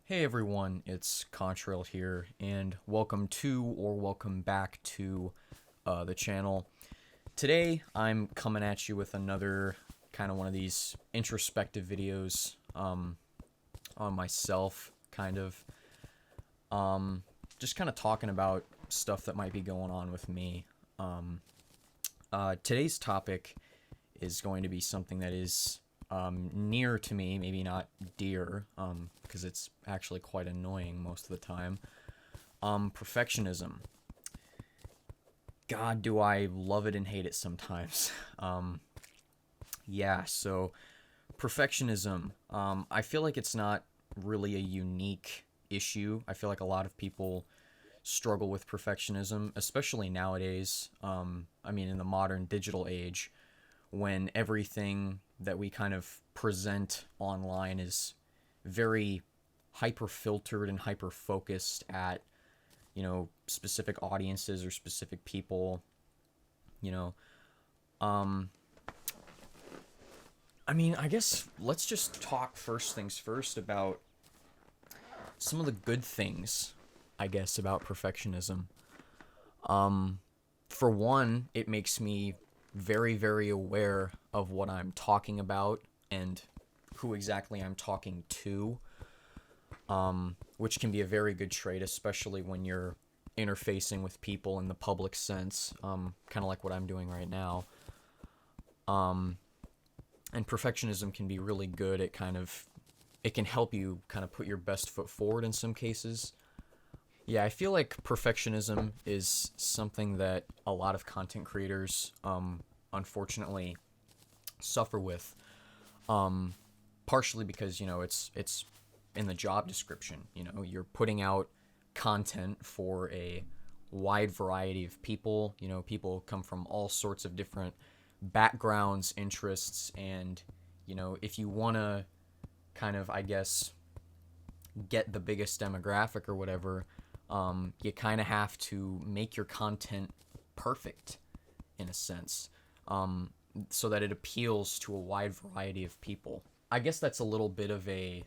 Hey everyone, it's Contrail here, and welcome back to the channel. Today, I'm coming at you with another kind of one of these introspective videos on myself, just kind of talking about stuff that might be going on with me. Today's topic is going to be something that is near to me, maybe not dear, because it's actually quite annoying most of the time. Perfectionism. God, do I love it and hate it sometimes. So perfectionism. I feel like it's not really a unique issue. I feel like a lot of people struggle with perfectionism, especially nowadays. In the modern digital age, when everything that we kind of present online is very hyper filtered and hyper focused at, specific audiences or specific people, you know. Um, I guess let's just talk first things first about some of the good things, I guess, about perfectionism. Um, for one, it makes me very, very aware of what I'm talking about and who exactly I'm talking to, which can be a very good trait, especially when you're interfacing with people in the public sense, kind of like what I'm doing right now. Um, and perfectionism can be really good at it can help you kind of put your best foot forward in some cases. Yeah, I feel like perfectionism is something that a lot of content creators, unfortunately, suffer with. Um, Partially because it's in the job description. You're putting out content for a wide variety of people. People come from all sorts of different backgrounds, interests, and if you want to kind of, I guess, get the biggest demographic or whatever, you kind of have to make your content perfect in a sense, so that it appeals to a wide variety of people. I guess that's a little bit of a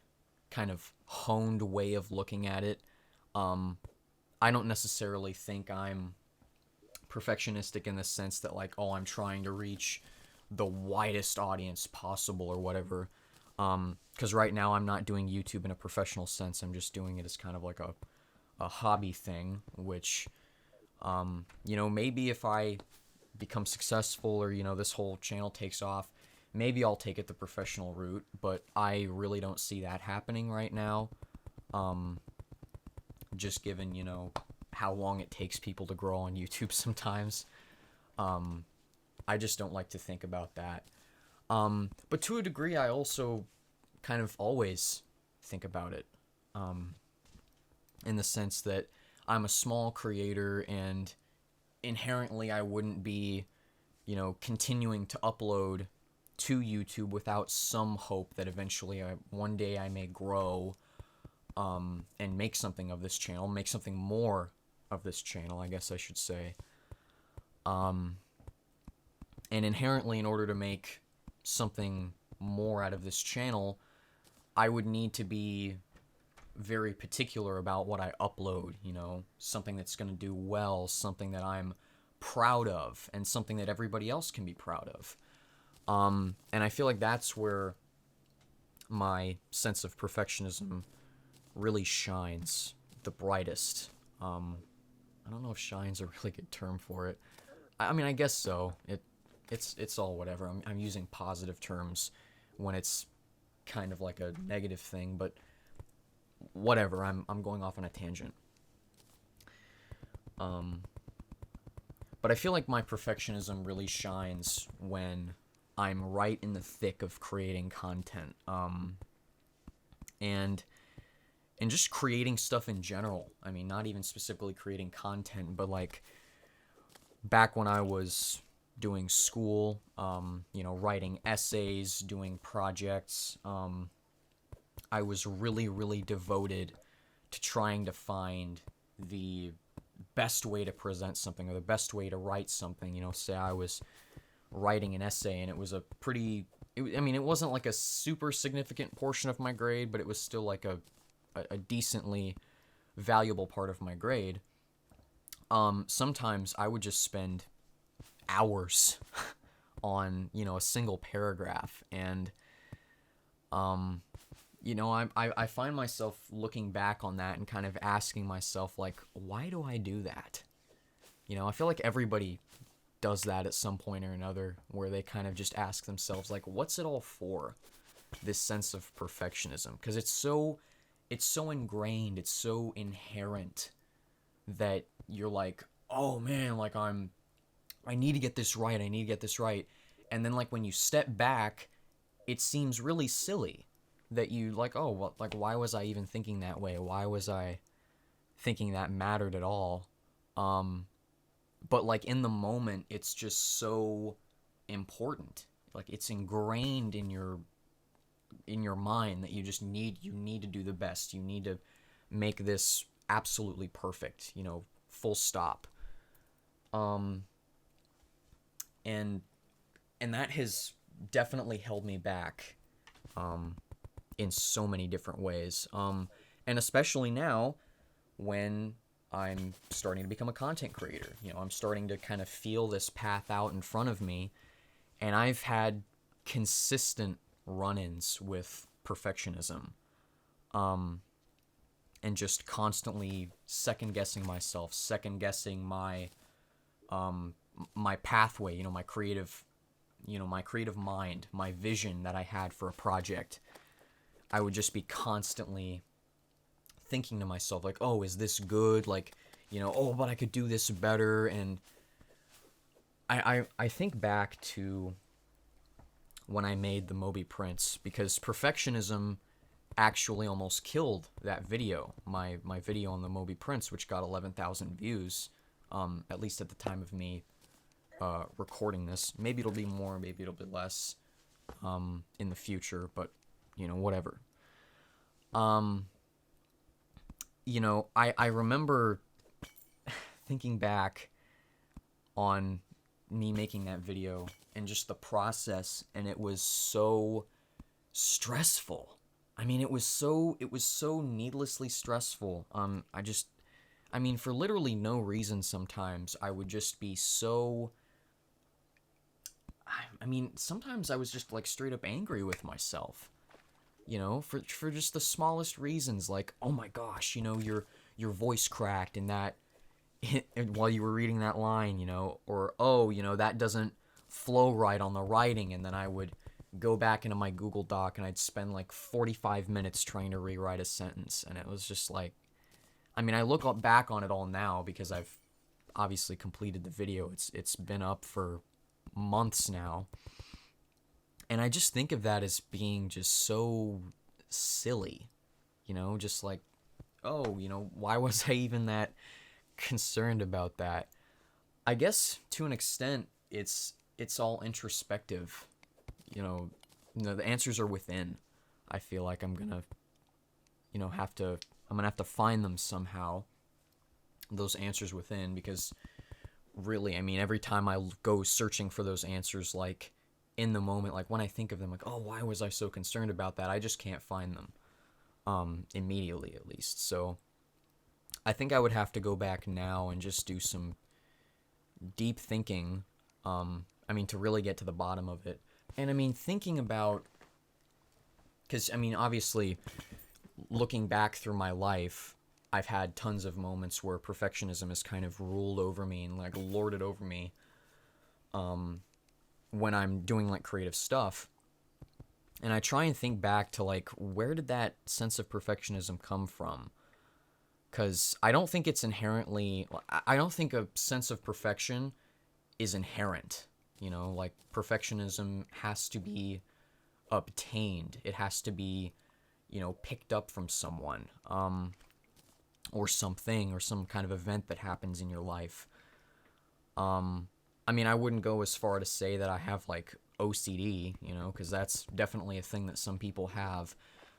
kind of honed way of looking at it. Um, I don't necessarily think I'm perfectionistic in the sense that, like, oh, I'm trying to reach the widest audience possible or whatever. Because right now I'm not doing YouTube in a professional sense. I'm just doing it as kind of like a hobby thing, which, maybe if I become successful or, this whole channel takes off, maybe I'll take it the professional route, but I really don't see that happening right now. Um, just given, how long it takes people to grow on YouTube sometimes. Um, I just don't like to think about that. But to a degree, I also kind of always think about it, um, in the sense that I'm a small creator and inherently I wouldn't be, continuing to upload to YouTube without some hope that eventually one day I may grow, and make something of this channel, make something more of this channel, I guess I should say. Um, and inherently, in order to make something more out of this channel, I would need to be very particular about what I upload, something that's going to do well, something that I'm proud of, and something that everybody else can be proud of. And I feel like that's where my sense of perfectionism really shines the brightest. I don't know if shine's a really good term for it. I guess so. It's all whatever. I'm using positive terms when it's kind of like a negative thing, but whatever. I'm going off on a tangent. Um, but I feel like my perfectionism really shines when I'm right in the thick of creating content. And just creating stuff in general. Not even specifically creating content, but like back when I was doing school, writing essays, doing projects, I was really, really devoted to trying to find the best way to present something or the best way to write something. Say I was writing an essay and it was a pretty, it wasn't like a super significant portion of my grade, but it was still like a a decently valuable part of my grade, sometimes I would just spend hours on, a single paragraph. And, I find myself looking back on that and kind of asking myself, like, why do I do that? I feel like everybody does that at some point or another, where they kind of just ask themselves, like, what's it all for? This sense of perfectionism, because it's so ingrained, it's so inherent, that you're like, oh man, like I need to get this right, I need to get this right. And then, like, when you step back, it seems really silly that you, like, oh, well, like, why was I even thinking that way? Why was I thinking that mattered at all? But, like, in the moment, it's just so important. Like, it's ingrained in your mind that you need to do the best. You need to make this absolutely perfect, full stop. And that has definitely held me back, in so many different ways. And especially now, when I'm starting to become a content creator. I'm starting to kind of feel this path out in front of me, and I've had consistent run-ins with perfectionism, and just constantly second guessing myself, second guessing my pathway, my creative mind, my vision that I had for a project. I would just be constantly thinking to myself, like, oh, is this good? Like, oh, but I could do this better. And I think back to when I made the Moby Prince, because perfectionism actually almost killed that video, my video on the Moby Prince, which got 11,000 views, at least at the time of me recording this. Maybe it'll be more, maybe it'll be less in the future, but, whatever. I remember thinking back on me making that video and just the process, and it was so stressful. I mean, it was so needlessly stressful. For literally no reason sometimes I would just be so, sometimes I was just, like, straight up angry with myself. For just the smallest reasons, like, oh my gosh, your voice cracked and that while you were reading that line, or, oh, that doesn't flow right on the writing. And then I would go back into my Google Doc and I'd spend like 45 minutes trying to rewrite a sentence. And it was just like, I look back on it all now because I've obviously completed the video. It's been up for months now. And I just think of that as being just so silly, just like, oh, why was I even that concerned about that? I guess to an extent, it's all introspective. The answers are within. I feel like I'm gonna, I'm gonna have to find them somehow. Those answers within, because really, every time I go searching for those answers, like, in the moment, like, when I think of them, like, oh, why was I so concerned about that? I just can't find them, immediately, at least. So I think I would have to go back now and just do some deep thinking, to really get to the bottom of it. And thinking about, because obviously, looking back through my life, I've had tons of moments where perfectionism has kind of ruled over me and, like, lorded over me, when I'm doing, like, creative stuff. And I try and think back to, like, where did that sense of perfectionism come from? Because I don't think it's inherently, I don't think a sense of perfection is inherent. Like, perfectionism has to be obtained. It has to be, picked up from someone, or something, or some kind of event that happens in your life. I wouldn't go as far to say that I have, like, OCD, because that's definitely a thing that some people have.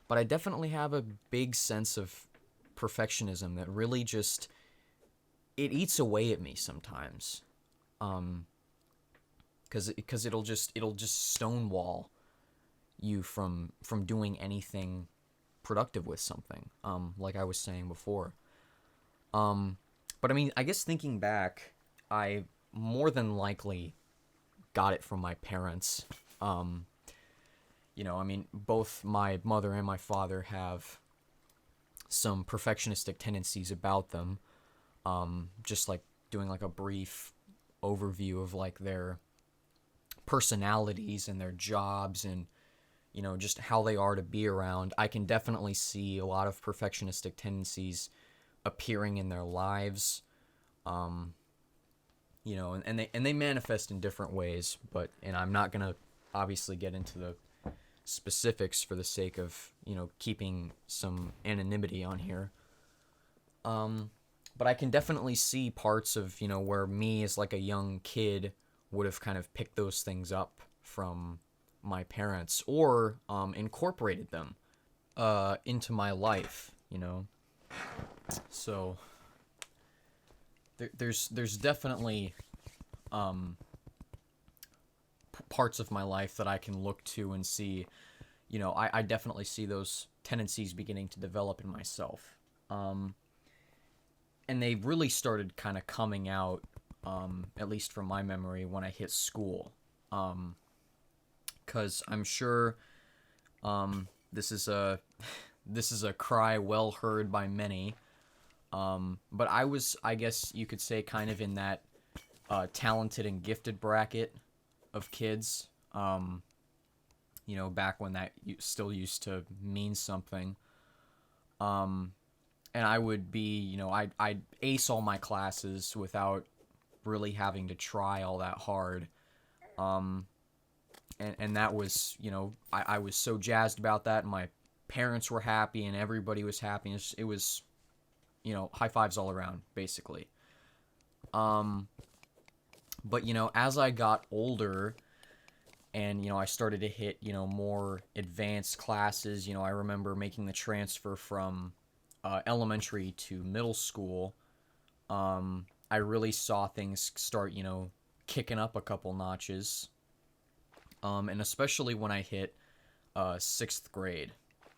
But I definitely have a big sense of perfectionism that really just, it eats away at me sometimes. Because it'll just stonewall you from doing anything productive with something, like I was saying before. Um, but I mean, I guess thinking back, I more than likely got it from my parents. Um, I mean, both my mother and my father have some perfectionistic tendencies about them. Just like doing like a brief overview of like their personalities and their jobs and just how they are to be around, I can definitely see a lot of perfectionistic tendencies appearing in their lives. um and they manifest in different ways, and I'm not going to obviously get into the specifics for the sake of keeping some anonymity on here. But I can definitely see parts of where me as like a young kid would have kind of picked those things up from my parents, or incorporated them into my life. So there's definitely parts of my life that I can look to and see. I definitely see those tendencies beginning to develop in myself. And they really started kind of coming out, at least from my memory, when I hit school. Because I'm sure this is a this is a cry well heard by many. But I was, I guess you could say, kind of in that talented and gifted bracket of kids. Back when that still used to mean something. And I would be, I'd ace all my classes without really having to try all that hard. And that was, I was so jazzed about that, and my parents were happy, and everybody was happy. It was, high fives all around, basically. But, as I got older and, I started to hit, more advanced classes, I remember making the transfer from elementary to middle school. I really saw things start, kicking up a couple notches. And especially when I hit sixth grade.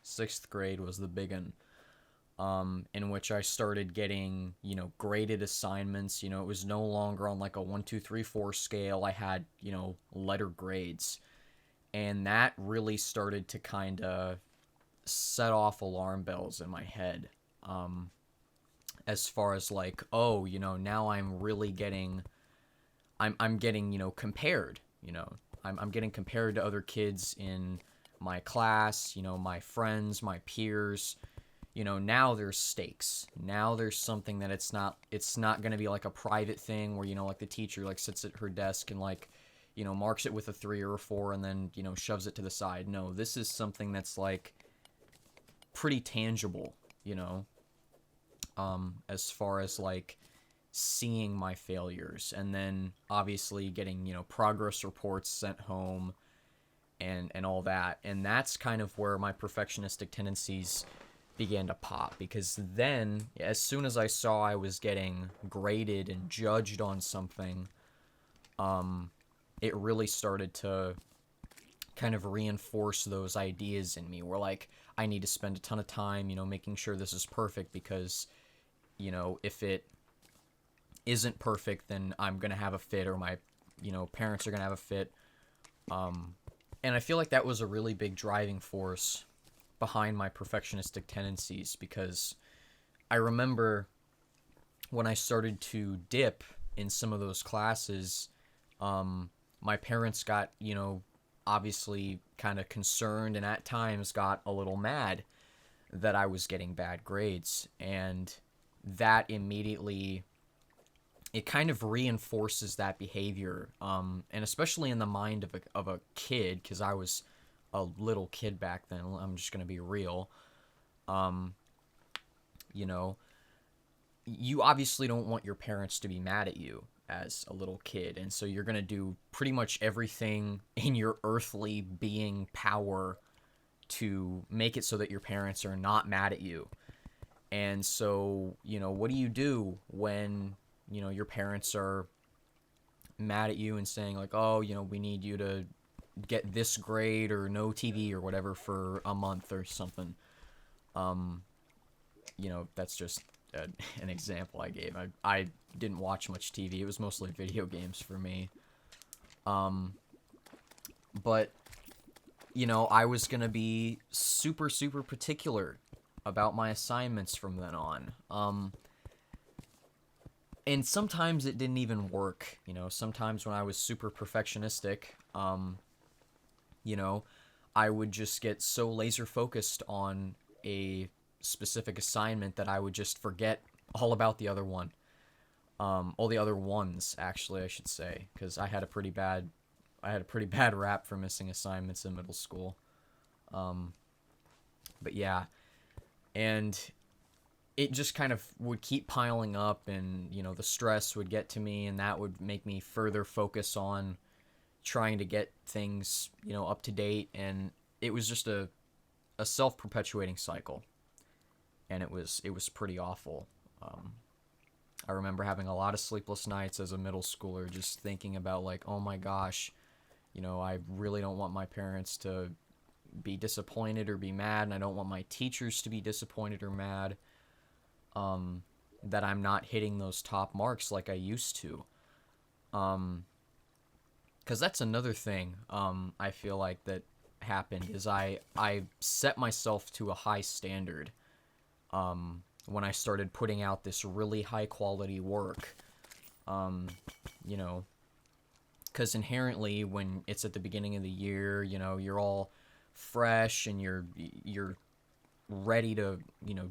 Sixth grade was the big one, in which I started getting, graded assignments. It was no longer on like a 1, 2, 3, 4 scale. I had, letter grades. And that really started to kind of set off alarm bells in my head. As far as like, oh, now I'm really getting, I'm getting, compared, I'm getting compared to other kids in my class, my friends, my peers. Now there's stakes. Now there's something that it's not going to be like a private thing where, like the teacher like sits at her desk and like, marks it with a 3 or a 4 and then, shoves it to the side. No, this is something that's like pretty tangible, as far as like seeing my failures, and then obviously getting, progress reports sent home and all that. And that's kind of where my perfectionistic tendencies began to pop, because then as soon as I saw I was getting graded and judged on something, it really started to kind of reinforce those ideas in me, where like I need to spend a ton of time, making sure this is perfect, because if it isn't perfect, then I'm gonna have a fit, or my parents are gonna have a fit. And I feel like that was a really big driving force behind my perfectionistic tendencies, because I remember when I started to dip in some of those classes, my parents got, obviously kind of concerned, and at times got a little mad that I was getting bad grades. And that immediately, it kind of reinforces that behavior, and especially in the mind of a kid, because I was a little kid back then. I'm just gonna be real. You know, you obviously don't want your parents to be mad at you as a little kid, and so you're gonna do pretty much everything in your earthly being power to make it so that your parents are not mad at you. And so, what do you do when, your parents are mad at you and saying like, oh, we need you to get this grade or no TV or whatever for a month or something? Um, that's just an example I gave. I didn't watch much TV. It was mostly video games for me. Um, but I was gonna be super, super particular about my assignments from then on. And sometimes it didn't even work. Sometimes when I was super perfectionistic, you know, I would just get so laser focused on a specific assignment that I would just forget all about the other one. All the other ones, actually, I should say, because I had a pretty bad rap for missing assignments in middle school. Um, but yeah, and it just kind of would keep piling up, and the stress would get to me, and that would make me further focus on trying to get things up to date, and it was just a self-perpetuating cycle, and it was pretty awful. I remember having a lot of sleepless nights as a middle schooler, just thinking about, like, oh my gosh, I really don't want my parents to be disappointed or be mad, and I don't want my teachers to be disappointed or mad, that I'm not hitting those top marks like I used to. Because that's another thing, I feel like that happened is I set myself to a high standard, when I started putting out this really high quality work. Um, you know, because inherently when it's at the beginning of the year, you're all fresh and you're ready to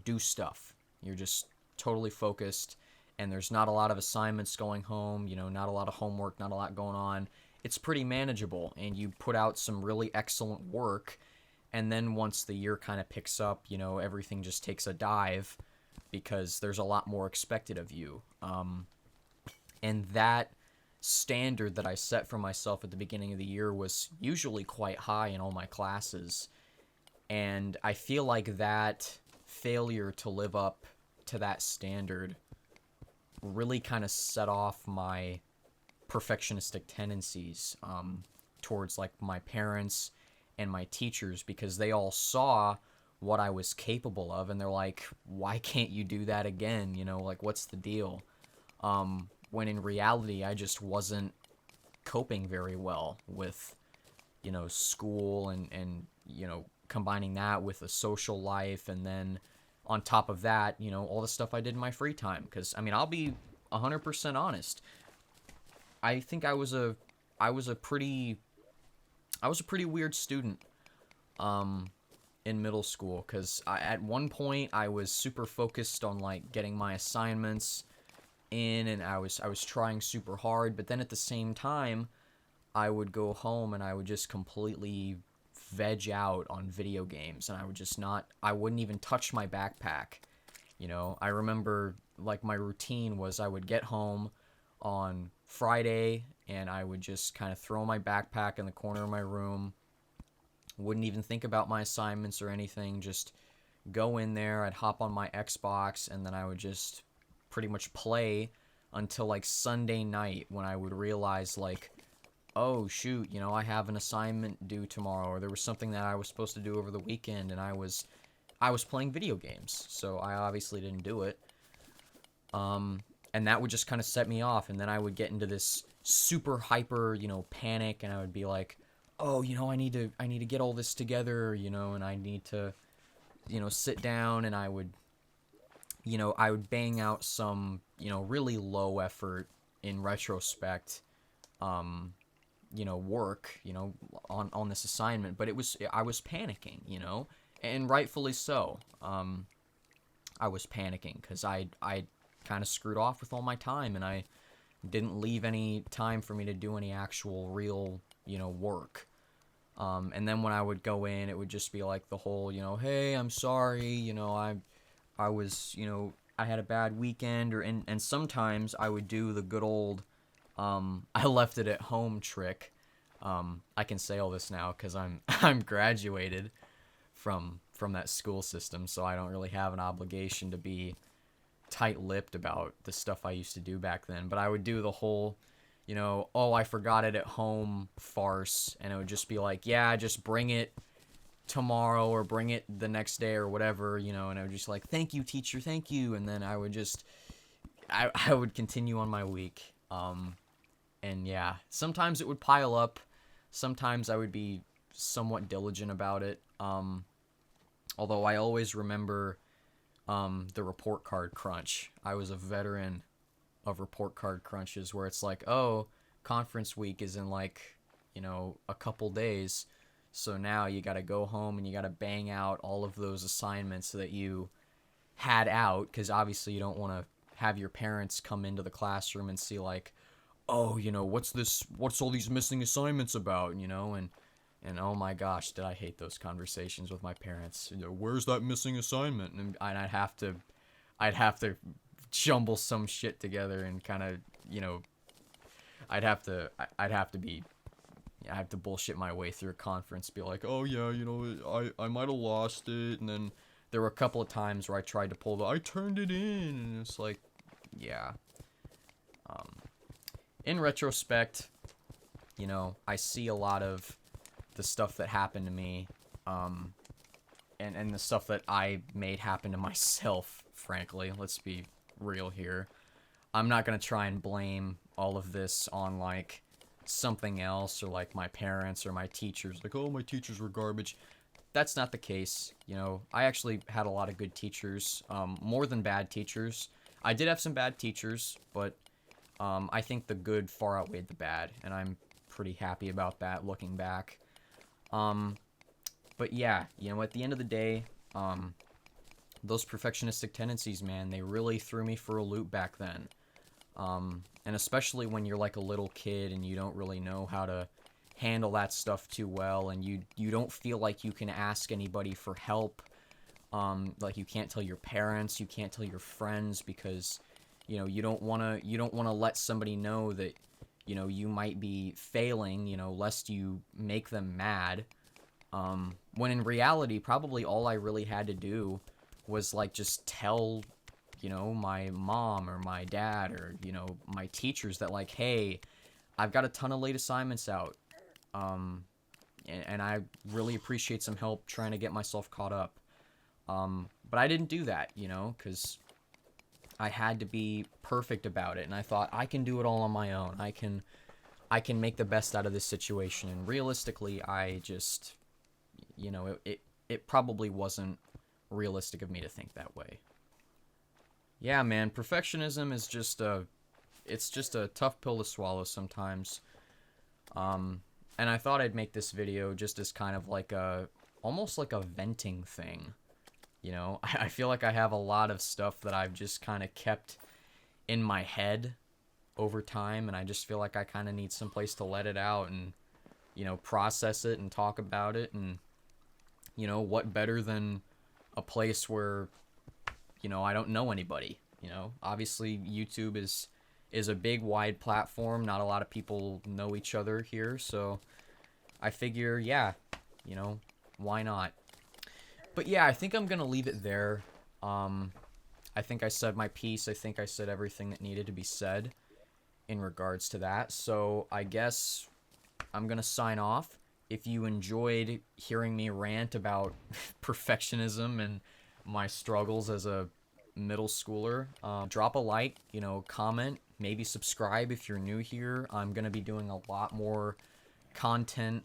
do stuff. You're just totally focused, and there's not a lot of assignments going home. Not a lot of homework, not a lot going on. It's pretty manageable, and you put out some really excellent work. And then once the year kind of picks up, everything just takes a dive because there's a lot more expected of you. And that standard that I set for myself at the beginning of the year was usually quite high in all my classes. And I feel like that failure to live up to that standard really kind of set off my perfectionistic tendencies, towards like my parents and my teachers, because they all saw what I was capable of, and they're like, why can't you do that again? Like, what's the deal? When in reality, I just wasn't coping very well with, school, and combining that with a social life. And then on top of that, all the stuff I did in my free time. Because, I'll be 100% honest. I think I was a pretty weird student, in middle school, because at one point I was super focused on like getting my assignments in, and I was trying super hard. But then at the same time, I would go home and I would just completely veg out on video games, and I wouldn't even touch my backpack. I remember, like, my routine was I would get home on Friday, and I would just kind of throw my backpack in the corner of my room. Wouldn't even think about my assignments or anything. Just go in there. I'd hop on my Xbox, and then I would just pretty much play until like Sunday night, when I would realize, like, oh shoot, I have an assignment due tomorrow, or there was something that I was supposed to do over the weekend, and I was playing video games, so I obviously didn't do it. And that would just kind of set me off, and then I would get into this super hyper, panic, and I would be like, oh, I need to get all this together, and I need to, sit down, and I would bang out some, really low effort, in retrospect, work, on this assignment. But I was panicking, and rightfully so. I was panicking because I kind of screwed off with all my time, and I didn't leave any time for me to do any actual real, work. And then when I would go in, it would just be like the whole, hey, I'm sorry, I was, I had a bad weekend, and sometimes I would do the good old, I left it at home trick. I can say all this now because I'm graduated from that school system, so I don't really have an obligation to be tight-lipped about the stuff I used to do back then. But I would do the whole, oh, I forgot it at home farce, and it would just be like, yeah, just bring it tomorrow or bring it the next day or whatever, you know, and I would just like, thank you, teacher, thank you. And then I would just, I would continue on my week. And yeah, sometimes it would pile up. Sometimes I would be somewhat diligent about it. Although I always remember the report card crunch. I was a veteran of report card crunches where it's like, oh, conference week is in like, you know, a couple days. So now you got to go home and you got to bang out all of those assignments that you had out, because obviously you don't want to have your parents come into the classroom and see like, oh, you know, what's all these missing assignments about, you know, and oh my gosh, did I hate those conversations with my parents. You know, where's that missing assignment? And I'd have to jumble some shit together and kind of, you know, I'd have to bullshit my way through a conference, be like, oh yeah, you know, I might have lost it, and then there were a couple of times where I tried to pull I turned it in, and it's like, yeah. In retrospect, you know, I see a lot of the stuff that happened to me, and the stuff that I made happen to myself, frankly. Let's be real here. I'm not going to try and blame all of this on, like, something else, or, like, my parents or my teachers. Like, oh, my teachers were garbage. That's not the case. You know, I actually had a lot of good teachers, more than bad teachers. I did have some bad teachers, but I think the good far outweighed the bad, and I'm pretty happy about that looking back. But yeah, you know, at the end of the day, those perfectionistic tendencies, man, they really threw me for a loop back then. And especially when you're like a little kid and you don't really know how to handle that stuff too well, and you don't feel like you can ask anybody for help. Like you can't tell your parents, you can't tell your friends, because you know you don't want to let somebody know that, you know, you might be failing, you know, lest you make them mad. When in reality, probably all I really had to do was like just tell, you know, my mom or my dad or, you know, my teachers that like, hey, I've got a ton of late assignments out. And I really appreciate some help trying to get myself caught up. But I didn't do that, you know, because I had to be perfect about it, and I thought I can do it all on my own. I can make the best out of this situation, and realistically, I just, you know, it probably wasn't realistic of me to think that way. Yeah, man, perfectionism is it's just a tough pill to swallow sometimes. And I thought I'd make this video just as kind of like almost like a venting thing. You know, I feel like I have a lot of stuff that I've just kind of kept in my head over time, and I just feel like I kind of need some place to let it out and, you know, process it and talk about it. And, you know, what better than a place where, you know, I don't know anybody. You know, obviously YouTube is a big, wide platform. Not a lot of people know each other here, so I figure, yeah, you know, why not? But yeah, I think I'm gonna leave it there. I think I said my piece. I think I said everything that needed to be said in regards to that. So I guess I'm gonna sign off. If you enjoyed hearing me rant about perfectionism and my struggles as a middle schooler, drop a like, you know, comment, maybe subscribe if you're new here. I'm gonna be doing a lot more content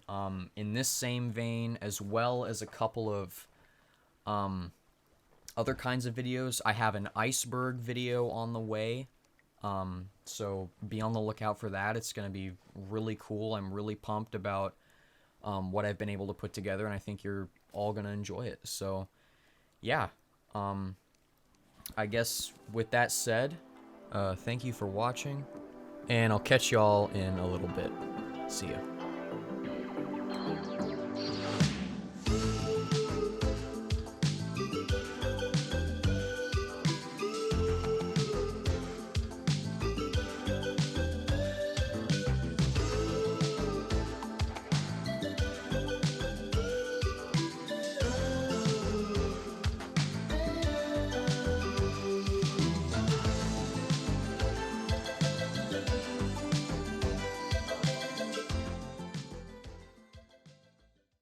in this same vein, as well as a couple of other kinds of videos. I have an iceberg video on the way, so be on the lookout for that. It's going to be really cool. I'm really pumped about what I've been able to put together, and I think you're all going to enjoy it. So yeah, I guess with that said, thank you for watching, and I'll catch y'all in a little bit. See ya.